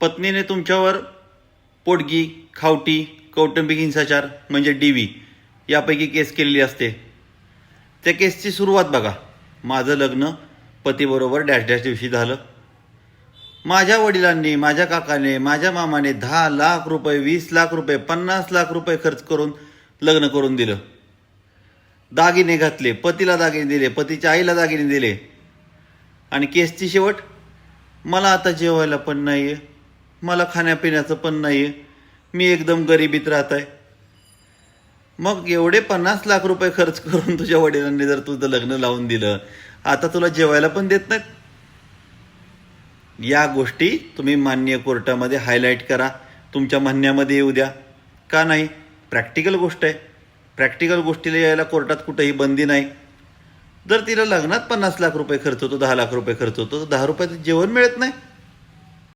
पत्नीने तुमच्यावर पोटगी, खावटी, कौटुंबिक हिंसाचार म्हणजे DV यापैकी केस केलेली असते. त्या केसची सुरुवात बघा. माझं लग्न पतीबरोबर डॅश डॅश दिवशी झालं. माझ्या वडिलांनी, माझ्या काकाने, माझ्या मामाने 10 लाख रुपये, 20 लाख रुपये, 50 लाख रुपये खर्च करून लग्न करून दिलं. दागिने घातले, पतीला दागिने दिले, पतीच्या आईला दागिने दिले. आणि केसची शेवट, मला आता जेवायला पण नाही आहे, मला खाण्यापिण्याचं पण नाही आहे, मी एकदम गरिबीत राहत आहे. मग एवढे 50 लाख रुपये खर्च करून तुझ्या वडिलांनी जर तुझं लग्न लावून दिलं, आता तुला जेवायला पण देत नाहीत. या गोष्टी तुम्ही माननीय कोर्टामध्ये हायलाईट करा, तुमच्या म्हणण्यामध्ये येऊ द्या. का नाही? प्रॅक्टिकल गोष्ट आहे. प्रॅक्टिकल गोष्टीला यायला कोर्टात कुठेही बंदी नाही. जर तिला लग्नात 50 लाख रुपये खर्च होतो, 10 लाख रुपये खर्च होतो, तर 10 रुपयाचं जेवण मिळत नाही.